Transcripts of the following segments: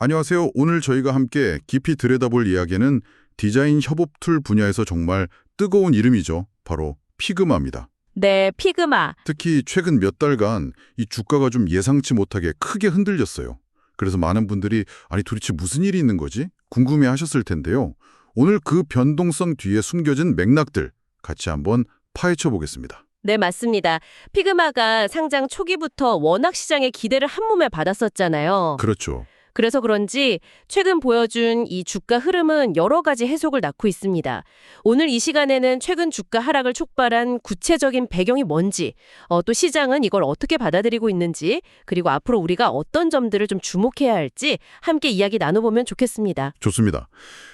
안녕하세요. 오늘 저희가 함께 깊이 들여다볼 이야기는 디자인 협업 툴 분야에서 정말 뜨거운 이름이죠. 바로 피그마입니다. 네, 피그마. 특히 최근 몇 달간 이 주가가 좀 예상치 못하게 크게 흔들렸어요. 그래서 많은 분들이 아니 도대체 무슨 일이 있는 거지? 궁금해 하셨을 텐데요. 오늘 그 변동성 뒤에 숨겨진 맥락들 같이 한번 파헤쳐 보겠습니다. 네, 맞습니다. 피그마가 상장 초기부터 워낙 시장의 기대를 한몸에 받았었잖아요. 그렇죠. 그래서 그런지 최근 보여준 이 주가 흐름은 여러 가지 해석을 낳고 있습니다. 오늘 이 시간에는 최근 주가 하락을 촉발한 구체적인 배경이 뭔지, 또 시장은 이걸 어떻게 받아들이고 있는지, 그리고 앞으로 우리가 어떤 점들을 좀 주목해야 할지 함께 이야기 나눠보면 좋겠습니다. 좋습니다.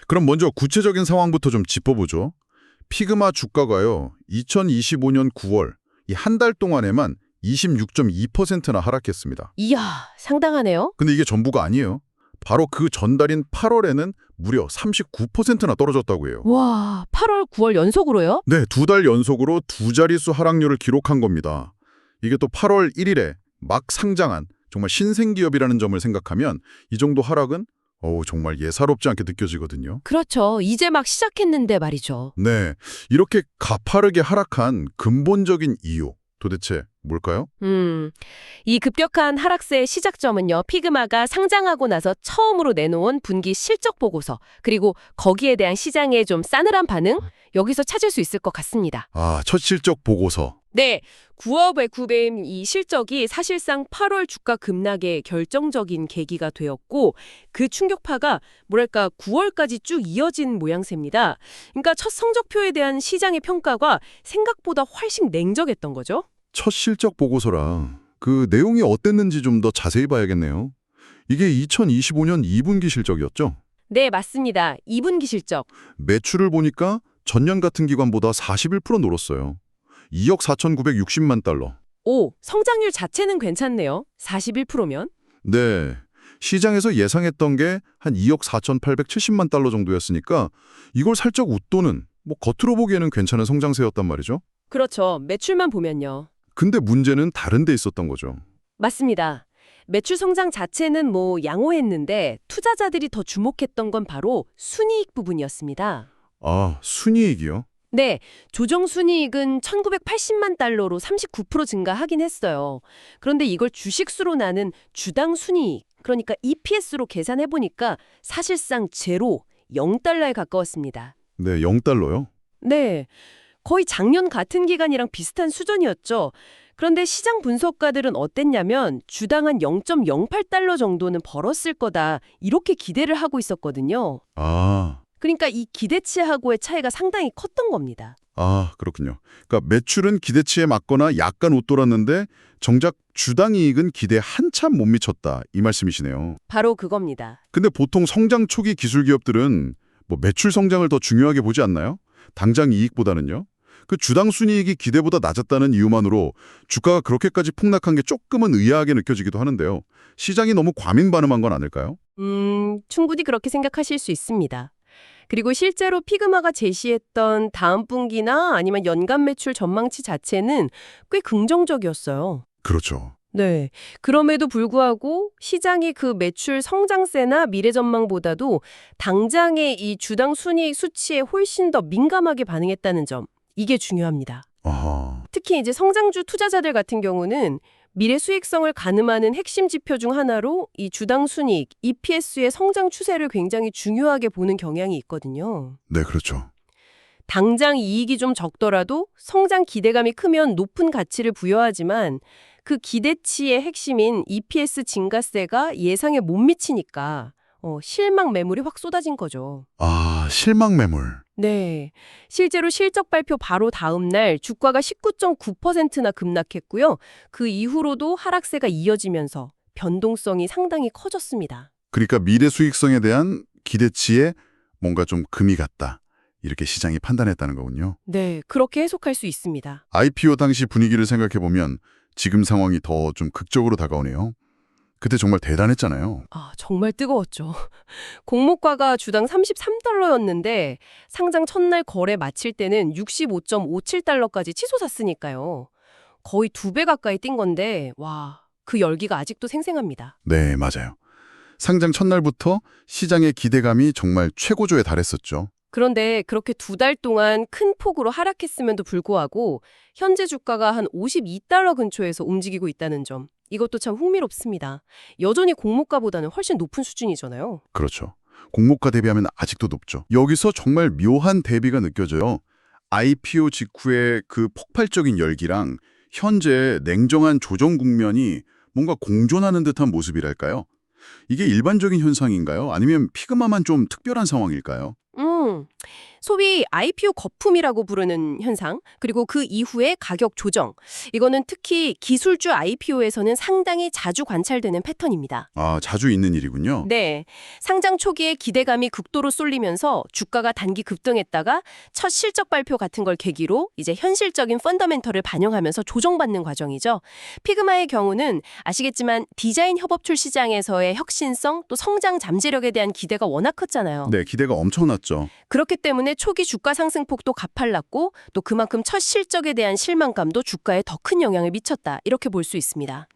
그럼 먼저 구체적인 상황부터 좀 짚어보죠. 피그마 주가가요. 2025년 9월 이 한 달 동안에만 26.2%나 하락했습니다. 이야, 상당하네요. 근데 이게 전부가 아니에요. 바로 그 전달인 8월에는 무려 39%나 떨어졌다고 해요. 와, 8월, 9월 연속으로요? 네, 두 달 연속으로 두 자릿수 하락률을 기록한 겁니다. 이게 또 8월 1일에 막 상장한 정말 신생기업이라는 점을 생각하면 이 정도 하락은 정말 예사롭지 않게 느껴지거든요. 그렇죠. 이제 막 시작했는데 말이죠. 네, 이렇게 가파르게 하락한 근본적인 이유 도대체 뭘까요? 이 급격한 하락세의 시작점은요, 피그마가 상장하고 나서 처음으로 내놓은 분기 실적 보고서, 그리고 거기에 대한 시장의 좀 싸늘한 반응? 여기서 찾을 수 있을 것 같습니다. 첫 실적 보고서. 네, 9업 에쿠베임 이 실적이 사실상 8월 주가 급락의 결정적인 계기가 되었고 그 충격파가 뭐랄까 9월까지 쭉 이어진 모양새입니다. 그러니까 첫 성적표에 대한 시장의 평가가 생각보다 훨씬 냉정했던 거죠. 첫 실적 보고서라 그 내용이 어땠는지 좀 더 자세히 봐야겠네요. 이게 2025년 2분기 실적이었죠? 네, 맞습니다. 2분기 실적. 매출을 보니까 전년 같은 기간보다 41% 늘었어요. 2억 4,960만 달러. 오, 성장률 자체는 괜찮네요. 41%면. 네, 시장에서 예상했던 게 한 2억 4,870만 달러 정도였으니까 이걸 살짝 웃도는 겉으로 보기에는 괜찮은 성장세였단 말이죠. 그렇죠. 매출만 보면요. 근데 문제는 다른 데 있었던 거죠. 맞습니다. 매출 성장 자체는 양호했는데 투자자들이 더 주목했던 건 바로 순이익 부분이었습니다. 순이익이요? 네, 조정 순이익은 1980만 달러로 39% 증가하긴 했어요. 그런데 이걸 주식수로 나눈 주당 순이익, 그러니까 EPS로 계산해 보니까 사실상 제로, 0달러에 가까웠습니다. 네, 0달러요? 네, 거의 작년 같은 기간이랑 비슷한 수준이었죠. 그런데 시장 분석가들은 어땠냐면 주당 한 0.08달러 정도는 벌었을 거다 이렇게 기대를 하고 있었거든요. 그러니까 이 기대치하고의 차이가 상당히 컸던 겁니다. 그렇군요. 그러니까 매출은 기대치에 맞거나 약간 웃돌았는데 정작 주당 이익은 기대에 한참 못 미쳤다 이 말씀이시네요. 바로 그겁니다. 근데 보통 성장 초기 기술 기업들은 매출 성장을 더 중요하게 보지 않나요? 당장 이익보다는요. 그 주당 순이익이 기대보다 낮았다는 이유만으로 주가가 그렇게까지 폭락한 게 조금은 의아하게 느껴지기도 하는데요. 시장이 너무 과민 반응한 건 아닐까요? 충분히 그렇게 생각하실 수 있습니다. 그리고 실제로 피그마가 제시했던 다음 분기나 아니면 연간 매출 전망치 자체는 꽤 긍정적이었어요. 그렇죠. 네. 그럼에도 불구하고 시장이 그 매출 성장세나 미래 전망보다도 당장의 이 주당 순이익 수치에 훨씬 더 민감하게 반응했다는 점. 이게 중요합니다. 특히 이제 성장주 투자자들 같은 경우는 미래 수익성을 가늠하는 핵심 지표 중 하나로 이 주당 순이익, EPS의 성장 추세를 굉장히 중요하게 보는 경향이 있거든요. 네, 그렇죠. 당장 이익이 좀 적더라도 성장 기대감이 크면 높은 가치를 부여하지만 그 기대치의 핵심인 EPS 증가세가 예상에 못 미치니까 실망 매물이 확 쏟아진 거죠. 실망 매물. 네, 실제로 실적 발표 바로 다음 날 주가가 19.9%나 급락했고요. 그 이후로도 하락세가 이어지면서 변동성이 상당히 커졌습니다. 그러니까 미래 수익성에 대한 기대치에 뭔가 좀 금이 갔다. 이렇게 시장이 판단했다는 거군요. 네, 그렇게 해석할 수 있습니다. IPO 당시 분위기를 생각해보면 지금 상황이 더 좀 극적으로 다가오네요. 그때 정말 대단했잖아요. 정말 뜨거웠죠. 공모가가 주당 33달러였는데 상장 첫날 거래 마칠 때는 65.57달러까지 치솟았으니까요. 거의 2배 가까이 뛴 건데 와, 그 열기가 아직도 생생합니다. 네, 맞아요. 상장 첫날부터 시장의 기대감이 정말 최고조에 달했었죠. 그런데 그렇게 2달 동안 큰 폭으로 하락했음에도 불구하고 현재 주가가 한 52달러 근처에서 움직이고 있다는 점. 이것도 참 흥미롭습니다. 여전히 공모가보다는 훨씬 높은 수준이잖아요. 그렇죠. 공모가 대비하면 아직도 높죠. 여기서 정말 묘한 대비가 느껴져요. IPO 직후의 그 폭발적인 열기랑 현재 냉정한 조정 국면이 뭔가 공존하는 듯한 모습이랄까요? 이게 일반적인 현상인가요? 아니면 피그마만 좀 특별한 상황일까요? 소위 IPO 거품이라고 부르는 현상, 그리고 그 이후의 가격 조정. 이거는 특히 기술주 IPO에서는 상당히 자주 관찰되는 패턴입니다. 아, 자주 있는 일이군요. 네, 상장 초기에 기대감이 극도로 쏠리면서 주가가 단기 급등했다가 첫 실적 발표 같은 걸 계기로 이제 현실적인 펀더멘털을 반영하면서 조정받는 과정이죠. 피그마의 경우는 아시겠지만 디자인 협업툴 시장에서의 혁신성 또 성장 잠재력에 대한 기대가 워낙 컸잖아요. 네, 기대가 엄청났죠. 그렇기 때문에 초기 주가 상승폭도 가팔랐고 또 그만큼 첫 실적에 대한 실망감도 주가에 더 큰 영향을 미쳤다. 이렇게 볼 수 있습니다.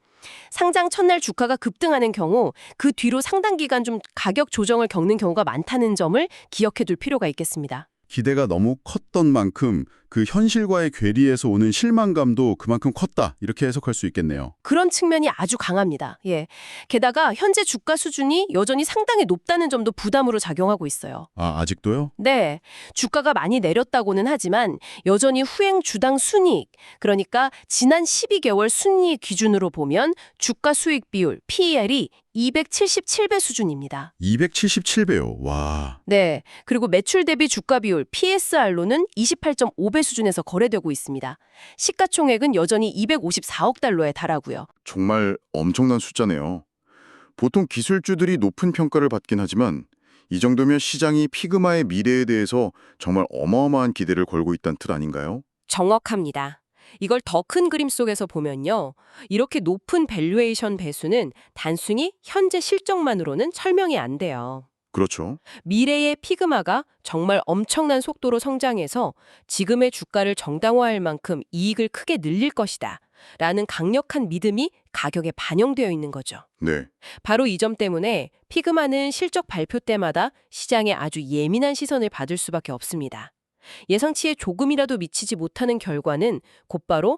상장 첫날 주가가 급등하는 경우 그 뒤로 상당 기간 좀 가격 조정을 겪는 경우가 많다는 점을 기억해 둘 필요가 있겠습니다. 기대가 너무 컸던 만큼 그 현실과의 괴리에서 오는 실망감도 그만큼 컸다. 이렇게 해석할 수 있겠네요. 그런 측면이 아주 강합니다. 예. 게다가 현재 주가 수준이 여전히 상당히 높다는 점도 부담으로 작용하고 있어요. 아, 아직도요? 네, 주가가 많이 내렸다고는 하지만 여전히 후행 주당 순이익, 그러니까 지난 12개월 순이익 기준으로 보면 주가 수익 비율, PER이 277배 수준입니다. 277배요. 와. 네, 그리고 매출 대비 주가 비율, PSR로는 28.5배 수준에서 거래되고 있습니다. 시가총액은 여전히 254억 달러에 달하고요. 정말 엄청난 숫자네요. 보통 기술주들이 높은 평가를 받긴 하지만 이 정도면 시장이 피그마의 미래에 대해서 정말 어마어마한 기대를 걸고 있다는 뜻 아닌가요? 정확합니다. 이걸 더 큰 그림 속에서 보면요. 이렇게 높은 밸류에이션 배수는 단순히 현재 실적만으로는 설명이 안 돼요. 그렇죠. 미래의 피그마가 정말 엄청난 속도로 성장해서 지금의 주가를 정당화할 만큼 이익을 크게 늘릴 것이다. 라는 강력한 믿음이 가격에 반영되어 있는 거죠. 네. 바로 이 점 때문에 피그마는 실적 발표 때마다 시장에 아주 예민한 시선을 받을 수밖에 없습니다. 예상치에 조금이라도 미치지 못하는 결과는 곧바로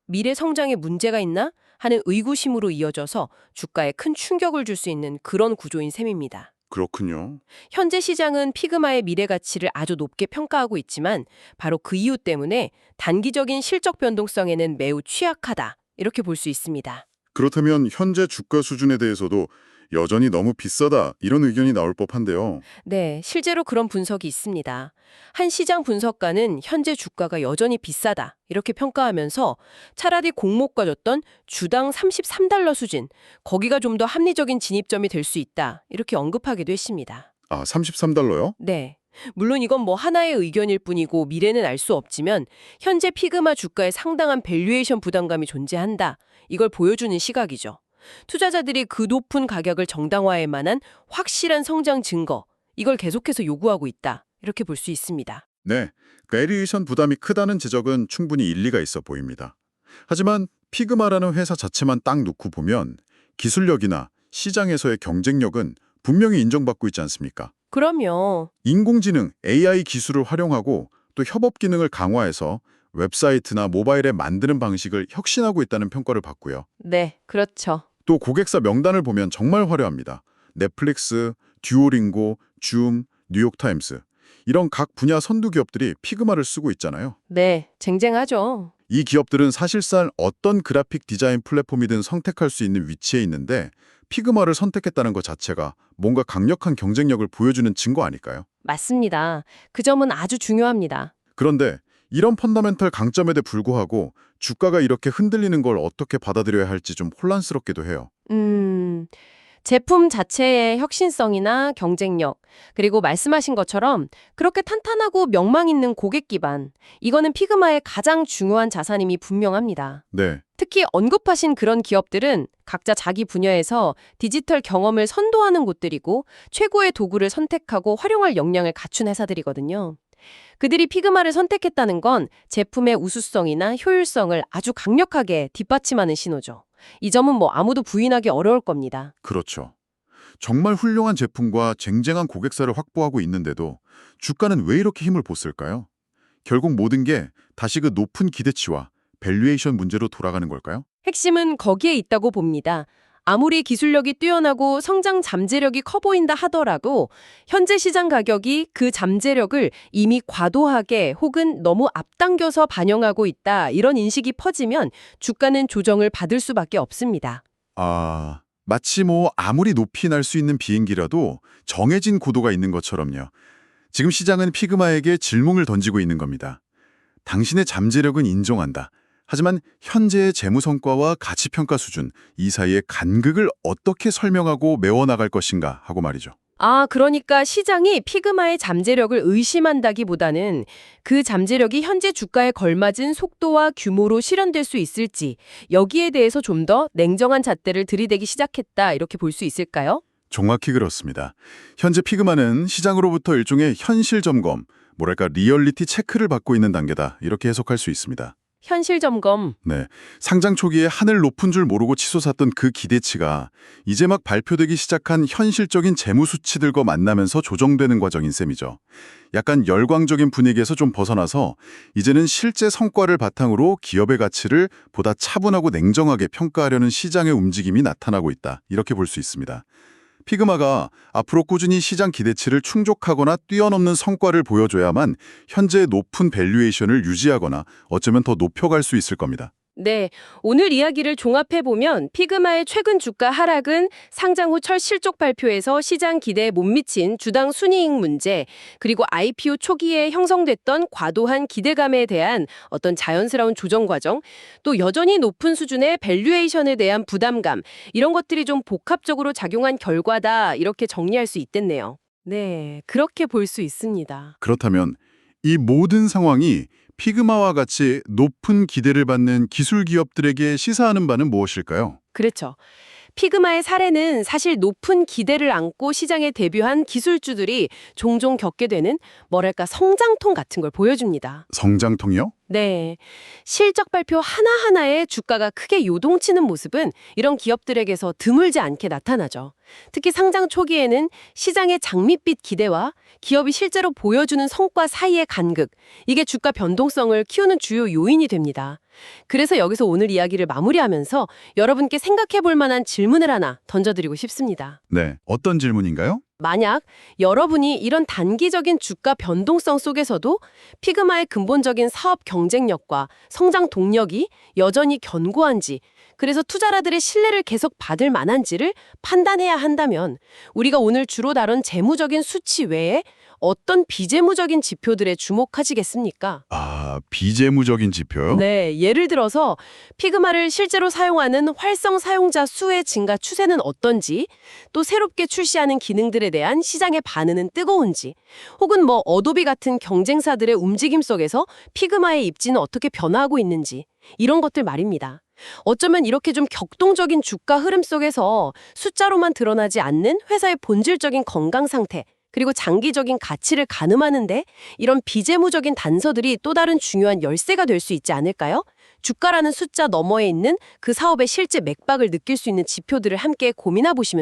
미래 성장에 문제가 있나? 하는 의구심으로 이어져서 주가에 큰 충격을 줄 수 있는 그런 구조인 셈입니다. 그렇군요. 현재 시장은 피그마의 미래 가치를 아주 높게 평가하고 있지만 바로 그 이유 때문에 단기적인 실적 변동성에는 매우 취약하다. 이렇게 볼 수 있습니다. 그렇다면 현재 주가 수준에 대해서도 여전히 너무 비싸다 이런 의견이 나올 법한데요. 네, 실제로 그런 분석이 있습니다. 한 시장 분석가는 현재 주가가 여전히 비싸다 이렇게 평가하면서 차라리 공모가 줬던 주당 33달러 수준, 거기가 좀 더 합리적인 진입점이 될 수 있다 이렇게 언급하기도 했습니다. 아, 33달러요? 네. 물론 이건 뭐 하나의 의견일 뿐이고 미래는 알 수 없지만 현재 피그마 주가에 상당한 밸류에이션 부담감이 존재한다. 이걸 보여주는 시각이죠. 투자자들이 그 높은 가격을 정당화할 만한 확실한 성장 증거, 이걸 계속해서 요구하고 있다. 이렇게 볼 수 있습니다. 네. 밸류에이션 부담이 크다는 지적은 충분히 일리가 있어 보입니다. 하지만 피그마라는 회사 자체만 딱 놓고 보면 기술력이나 시장에서의 경쟁력은 분명히 인정받고 있지 않습니까? 그럼요. 인공지능, AI 기술을 활용하고 또 협업 기능을 강화해서 웹사이트나 모바일에 만드는 방식을 혁신하고 있다는 평가를 받고요. 네, 그렇죠. 또 고객사 명단을 보면 정말 화려합니다. 넷플릭스, 듀오링고, 줌, 뉴욕타임스 이런 각 분야 선두 기업들이 피그마를 쓰고 있잖아요. 네, 쟁쟁하죠. 이 기업들은 사실상 어떤 그래픽 디자인 플랫폼이든 선택할 수 있는 위치에 있는데 피그마를 선택했다는 것 자체가 뭔가 강력한 경쟁력을 보여주는 증거 아닐까요? 맞습니다. 그 점은 아주 중요합니다. 그런데 이런 펀더멘털 강점에도 불구하고 주가가 이렇게 흔들리는 걸 어떻게 받아들여야 할지 좀 혼란스럽기도 해요. 제품 자체의 혁신성이나 경쟁력, 그리고 말씀하신 것처럼 그렇게 탄탄하고 명망 있는 고객 기반, 이거는 피그마의 가장 중요한 자산임이 분명합니다. 네, 특히 언급하신 그런 기업들은 각자 자기 분야에서 디지털 경험을 선도하는 곳들이고 최고의 도구를 선택하고 활용할 역량을 갖춘 회사들이거든요. 그들이 피그마를 선택했다는 건 제품의 우수성이나 효율성을 아주 강력하게 뒷받침하는 신호죠. 이 점은 뭐 아무도 부인하기 어려울 겁니다. 그렇죠. 정말 훌륭한 제품과 쟁쟁한 고객사를 확보하고 있는데도 주가는 왜 이렇게 힘을 보쓸까요? 결국 모든 게 다시 그 높은 기대치와 밸류에이션 문제로 돌아가는 걸까요? 핵심은 거기에 있다고 봅니다. 아무리 기술력이 뛰어나고 성장 잠재력이 커 보인다 하더라도 현재 시장 가격이 그 잠재력을 이미 과도하게 혹은 너무 앞당겨서 반영하고 있다, 이런 인식이 퍼지면 주가는 조정을 받을 수밖에 없습니다. 마치 아무리 높이 날 수 있는 비행기라도 정해진 고도가 있는 것처럼요. 지금 시장은 피그마에게 질문을 던지고 있는 겁니다. 당신의 잠재력은 인정한다. 하지만 현재의 재무 성과와 가치평가 수준, 이 사이의 간극을 어떻게 설명하고 메워나갈 것인가 하고 말이죠. 그러니까 시장이 피그마의 잠재력을 의심한다기보다는 그 잠재력이 현재 주가에 걸맞은 속도와 규모로 실현될 수 있을지, 여기에 대해서 좀 더 냉정한 잣대를 들이대기 시작했다, 이렇게 볼 수 있을까요? 정확히 그렇습니다. 현재 피그마는 시장으로부터 일종의 현실 점검, 리얼리티 체크를 받고 있는 단계다, 이렇게 해석할 수 있습니다. 현실 점검. 네, 상장 초기에 하늘 높은 줄 모르고 치솟았던 그 기대치가 이제 막 발표되기 시작한 현실적인 재무 수치들과 만나면서 조정되는 과정인 셈이죠. 약간 열광적인 분위기에서 좀 벗어나서 이제는 실제 성과를 바탕으로 기업의 가치를 보다 차분하고 냉정하게 평가하려는 시장의 움직임이 나타나고 있다, 이렇게 볼 수 있습니다. 피그마가 앞으로 꾸준히 시장 기대치를 충족하거나 뛰어넘는 성과를 보여줘야만 현재의 높은 밸류에이션을 유지하거나 어쩌면 더 높여갈 수 있을 겁니다. 네, 오늘 이야기를 종합해보면 피그마의 최근 주가 하락은 상장 후 첫 실적 발표에서 시장 기대에 못 미친 주당 순이익 문제, 그리고 IPO 초기에 형성됐던 과도한 기대감에 대한 어떤 자연스러운 조정 과정, 또 여전히 높은 수준의 밸류에이션에 대한 부담감, 이런 것들이 좀 복합적으로 작용한 결과다, 이렇게 정리할 수 있겠네요. 네, 그렇게 볼 수 있습니다. 그렇다면 이 모든 상황이 피그마와 같이 높은 기대를 받는 기술 기업들에게 시사하는 바는 무엇일까요? 그렇죠. 피그마의 사례는 사실 높은 기대를 안고 시장에 데뷔한 기술주들이 종종 겪게 되는 성장통 같은 걸 보여줍니다. 성장통이요? 네. 실적 발표 하나하나에 주가가 크게 요동치는 모습은 이런 기업들에게서 드물지 않게 나타나죠. 특히 상장 초기에는 시장의 장밋빛 기대와 기업이 실제로 보여주는 성과 사이의 간극, 이게 주가 변동성을 키우는 주요 요인이 됩니다. 그래서 여기서 오늘 이야기를 마무리하면서 여러분께 생각해 볼 만한 질문을 하나 던져드리고 싶습니다. 네, 어떤 질문인가요? 만약 여러분이 이런 단기적인 주가 변동성 속에서도 피그마의 근본적인 사업 경쟁력과 성장 동력이 여전히 견고한지, 그래서 투자자들의 신뢰를 계속 받을 만한지를 판단해야 한다면 우리가 오늘 주로 다룬 재무적인 수치 외에 어떤 비재무적인 지표들에 주목하시겠습니까? 비재무적인 지표요? 네, 예를 들어서 피그마를 실제로 사용하는 활성 사용자 수의 증가 추세는 어떤지, 또 새롭게 출시하는 기능들에 대한 시장의 반응은 뜨거운지, 혹은 어도비 같은 경쟁사들의 움직임 속에서 피그마의 입지는 어떻게 변화하고 있는지, 이런 것들 말입니다. 어쩌면 이렇게 좀 격동적인 주가 흐름 속에서 숫자로만 드러나지 않는 회사의 본질적인 건강 상태, 그리고 장기적인 가치를 가늠하는데 이런 비재무적인 단서들이 또 다른 중요한 열쇠가 될 수 있지 않을까요? 주가라는 숫자 너머에 있는 그 사업의 실제 맥박을 느낄 수 있는 지표들을 함께 고민해 보시면 좋겠습니다.